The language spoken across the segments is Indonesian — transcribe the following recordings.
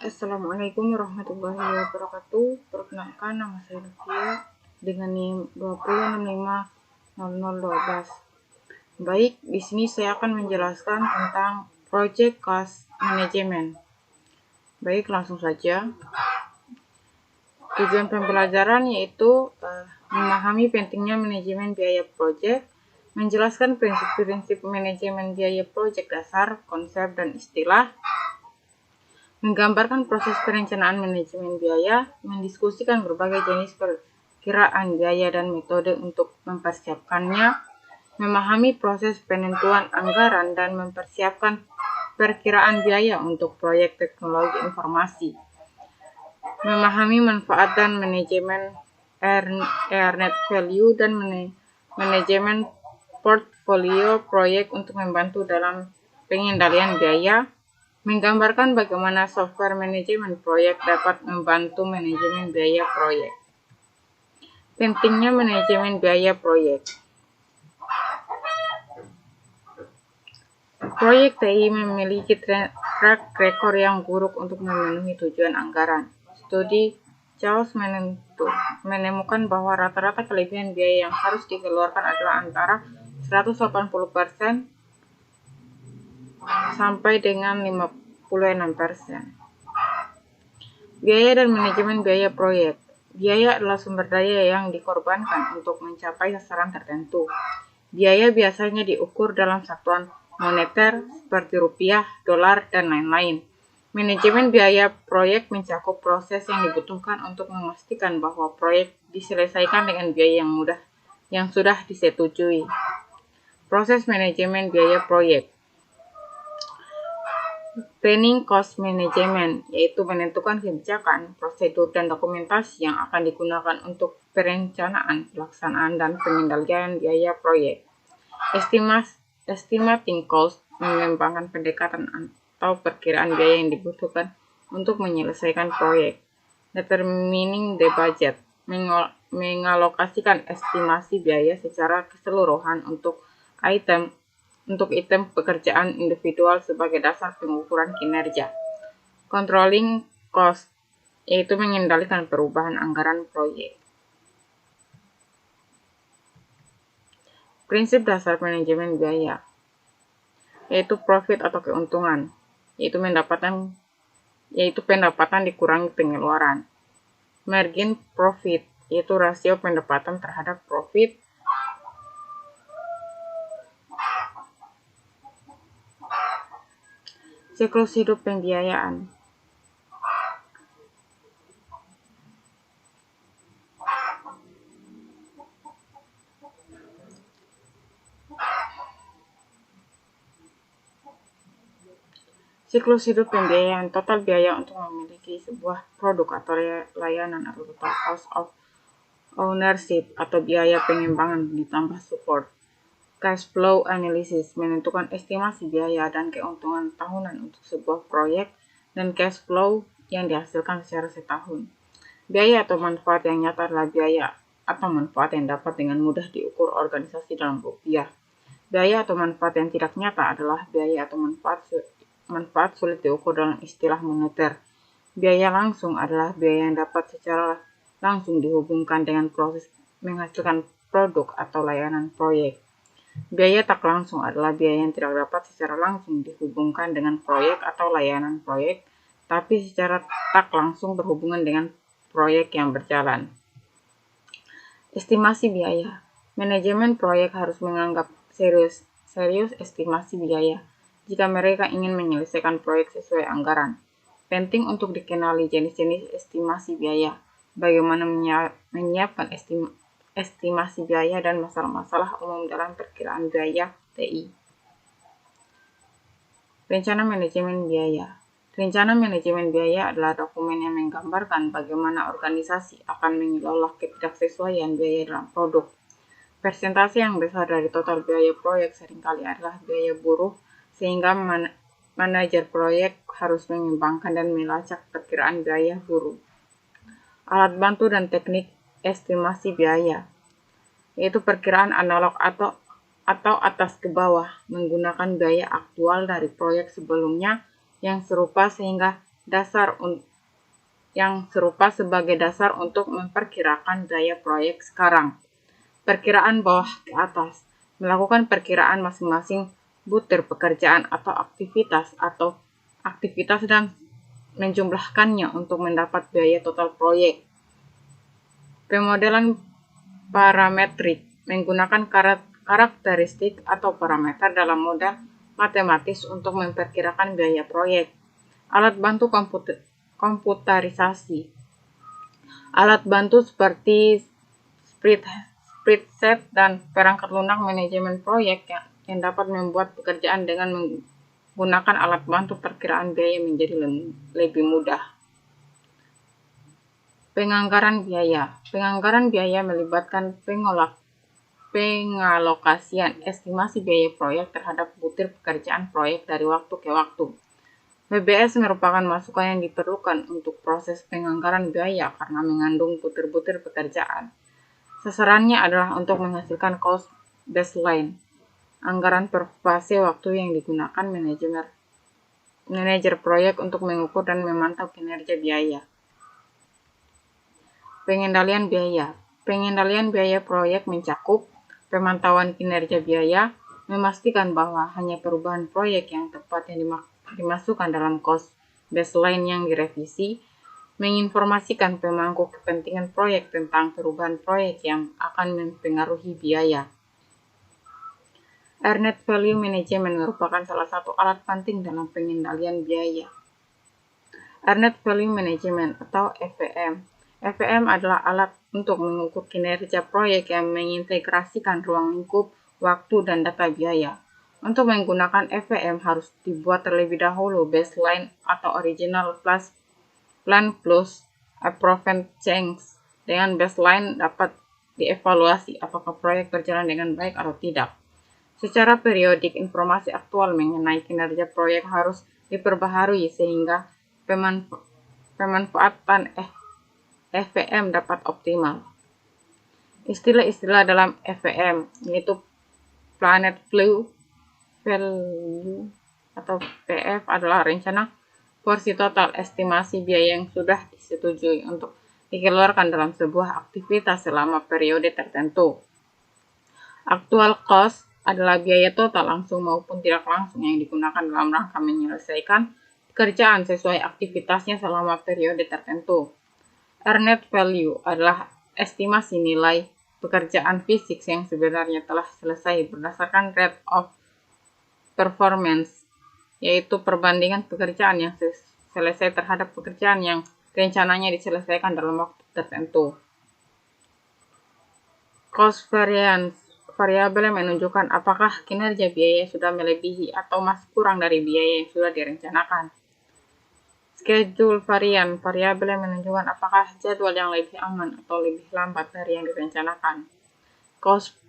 Assalamualaikum warahmatullahi wabarakatuh. Perkenalkan, nama saya Rukia dengan NIM 20650012. Baik, di sini saya akan menjelaskan tentang Project Cost Management. Baik, langsung saja. Tujuan pembelajaran yaitu memahami pentingnya manajemen biaya proyek, menjelaskan prinsip-prinsip manajemen biaya proyek dasar, konsep, dan istilah, menggambarkan proses perencanaan manajemen biaya, mendiskusikan berbagai jenis perkiraan biaya dan metode untuk mempersiapkannya, memahami proses penentuan anggaran dan mempersiapkan perkiraan biaya untuk proyek teknologi informasi, memahami manfaat dan manajemen net value dan manajemen portfolio proyek untuk membantu dalam pengendalian biaya, menggambarkan bagaimana software manajemen proyek dapat membantu manajemen biaya proyek. Pentingnya manajemen biaya proyek. Proyek TI memiliki track record yang buruk untuk memenuhi tujuan anggaran. Studi Charles menemukan bahwa rata-rata kelebihan biaya yang harus dikeluarkan adalah antara 180% sampai dengan 56%. Biaya dan manajemen biaya proyek. Biaya adalah sumber daya yang dikorbankan untuk mencapai sasaran tertentu. Biaya biasanya diukur dalam satuan moneter seperti rupiah, dolar, dan lain-lain. Manajemen biaya proyek mencakup proses yang dibutuhkan untuk memastikan bahwa proyek diselesaikan dengan biaya yang sudah disetujui. Proses manajemen biaya proyek. Planning cost management, yaitu menentukan kebijakan, prosedur, dan dokumentasi yang akan digunakan untuk perencanaan, pelaksanaan, dan pengendalian biaya proyek. Estimating cost, mengembangkan pendekatan atau perkiraan biaya yang dibutuhkan untuk menyelesaikan proyek. Determining the budget, mengalokasikan estimasi biaya secara keseluruhan untuk item pekerjaan individual sebagai dasar pengukuran kinerja. Controlling cost, yaitu mengendalikan perubahan anggaran proyek. Prinsip dasar manajemen biaya, yaitu profit atau keuntungan, yaitu pendapatan dikurangi pengeluaran. Margin profit, yaitu rasio pendapatan terhadap profit. Siklus hidup pembiayaan. Siklus hidup pembiayaan, total biaya untuk memiliki sebuah produk atau layanan atau total cost of ownership atau biaya pengembangan ditambah support. Cash flow analysis, menentukan estimasi biaya dan keuntungan tahunan untuk sebuah proyek dan cash flow yang dihasilkan secara setahun. Biaya atau manfaat yang nyata adalah biaya atau manfaat yang dapat dengan mudah diukur organisasi dalam rupiah. Biaya atau manfaat yang tidak nyata adalah biaya atau manfaat sulit diukur dalam istilah moneter. Biaya langsung adalah biaya yang dapat secara langsung dihubungkan dengan proses menghasilkan produk atau layanan proyek. Biaya tak langsung adalah biaya yang tidak dapat secara langsung dihubungkan dengan proyek atau layanan proyek, tapi secara tak langsung berhubungan dengan proyek yang berjalan. Estimasi biaya. Manajemen proyek harus menganggap serius estimasi biaya jika mereka ingin menyelesaikan proyek sesuai anggaran. Penting untuk dikenali jenis-jenis estimasi biaya, bagaimana menyiapkan estimasi biaya dan masalah-masalah umum dalam perkiraan biaya TI. Rencana manajemen biaya. Rencana manajemen biaya adalah dokumen yang menggambarkan bagaimana organisasi akan mengelola ketidaksesuaian biaya dalam produk. Persentase yang besar dari total biaya proyek seringkali adalah biaya buruh, sehingga manajer proyek harus mengembangkan dan melacak perkiraan biaya buruh. Alat bantu dan teknik estimasi biaya, yaitu perkiraan analog atau atas ke bawah menggunakan biaya aktual dari proyek sebelumnya yang serupa sehingga yang serupa sebagai dasar untuk memperkirakan biaya proyek sekarang. Perkiraan bawah ke atas melakukan perkiraan masing-masing butir pekerjaan atau aktivitas dan menjumlahkannya untuk mendapat biaya total proyek. Pemodelan parametrik menggunakan karakteristik atau parameter dalam model matematis untuk memperkirakan biaya proyek. Alat bantu komputerisasi. Alat bantu seperti spreadsheet dan perangkat lunak manajemen proyek yang dapat membuat pekerjaan dengan menggunakan alat bantu perkiraan biaya menjadi lebih mudah. Penganggaran biaya. Penganggaran biaya melibatkan pengalokasian estimasi biaya proyek terhadap butir pekerjaan proyek dari waktu ke waktu. BBS merupakan masukan yang diperlukan untuk proses penganggaran biaya karena mengandung butir-butir pekerjaan. Sasarannya adalah untuk menghasilkan cost baseline, anggaran per fase waktu yang digunakan manajer proyek untuk mengukur dan memantau kinerja biaya. Pengendalian biaya. Pengendalian biaya proyek mencakup pemantauan kinerja biaya, memastikan bahwa hanya perubahan proyek yang tepat yang dimasukkan dalam cost baseline yang direvisi, menginformasikan pemangku kepentingan proyek tentang perubahan proyek yang akan mempengaruhi biaya. Earned Value Management merupakan salah satu alat penting dalam pengendalian biaya. Earned Value Management atau EVM. EVM adalah alat untuk mengukur kinerja proyek yang mengintegrasikan ruang lingkup, waktu, dan data biaya. Untuk menggunakan EVM harus dibuat terlebih dahulu baseline atau original plan plus approved change. Dengan baseline dapat dievaluasi apakah proyek berjalan dengan baik atau tidak. Secara periodik, informasi aktual mengenai kinerja proyek harus diperbaharui sehingga pemanfaatan EVM dapat optimal. Istilah-istilah dalam EVM yaitu Planet Value atau PF adalah rencana porsi total estimasi biaya yang sudah disetujui untuk dikeluarkan dalam sebuah aktivitas selama periode tertentu. Actual cost adalah biaya total langsung maupun tidak langsung yang digunakan dalam rangka menyelesaikan pekerjaan sesuai aktivitasnya selama periode tertentu. Earned value adalah estimasi nilai pekerjaan fisik yang sebenarnya telah selesai berdasarkan rate of performance, yaitu perbandingan pekerjaan yang selesai terhadap pekerjaan yang rencananya diselesaikan dalam waktu tertentu. Cost variance, variabel yang menunjukkan apakah kinerja biaya sudah melebihi atau masih kurang dari biaya yang sudah direncanakan. Schedule varian, variabel yang menunjukkan apakah jadwal yang lebih aman atau lebih lambat dari yang direncanakan. Cost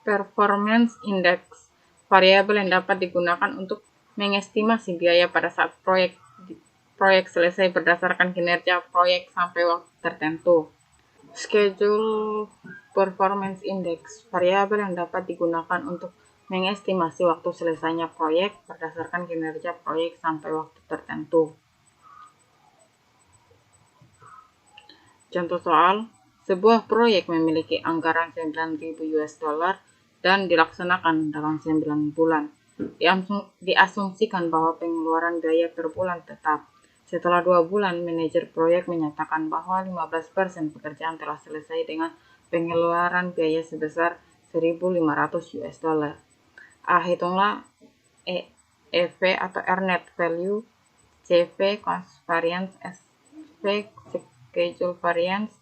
performance index, variabel yang dapat digunakan untuk mengestimasi biaya pada saat proyek selesai berdasarkan kinerja proyek sampai waktu tertentu. Schedule performance index, variabel yang dapat digunakan untuk mengestimasi waktu selesainya proyek berdasarkan kinerja proyek sampai waktu tertentu. Contoh soal, sebuah proyek memiliki anggaran $9.000 dan dilaksanakan dalam 9 bulan. Diasumsikan bahwa pengeluaran biaya per bulan tetap. Setelah 2 bulan, manajer proyek menyatakan bahwa 15% pekerjaan telah selesai dengan pengeluaran biaya sebesar $1.500. Hitunglah EV atau Earned Value, CV Cost Variance, SV Schedule Variance,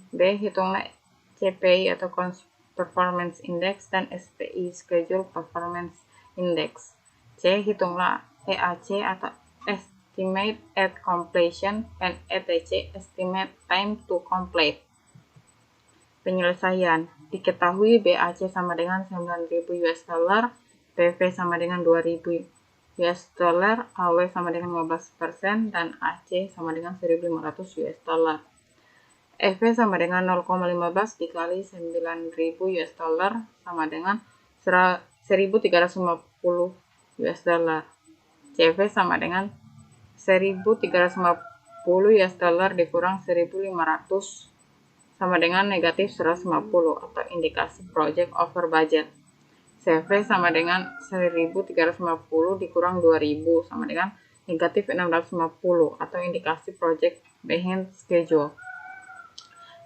B hitunglah CPI atau Cost Performance Index dan SPI Schedule Performance Index. C hitunglah EAC atau Estimate at Completion and ETC Estimate Time to Complete. Penyelesaian diketahui BAC sama dengan $9.000, PV sama dengan $2.000, AW sama dengan 15%, dan AC sama dengan $1.500. EV sama dengan 0,15 dikali $9.000 sama dengan $1.350. CV sama dengan 1.350 US dollar dikurang 1.500 sama dengan negatif 150 atau indikasi project over budget. CV sama dengan 1.350 dikurang 2.000 sama dengan negatif 650 atau indikasi project behind schedule.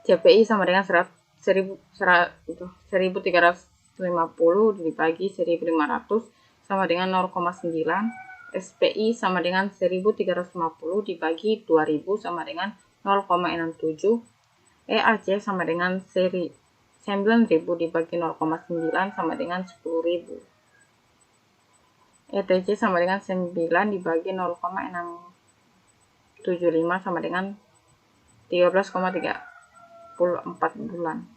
CPI sama dengan 1.350 dibagi 1.500 sama dengan 0,9. SPI sama dengan 1.350 dibagi 2.000 sama dengan 0,67. EAC sama dengan 9.000 dibagi 0,9 sama dengan 10.000. ETC sama dengan 9 dibagi 0,675 sama dengan 13,34 bulan.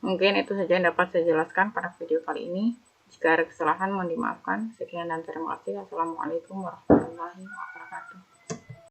Mungkin itu saja yang dapat saya jelaskan pada video kali ini. Jika ada kesalahan mohon dimaafkan. Sekian dan terima kasih. Assalamualaikum warahmatullahi wabarakatuh.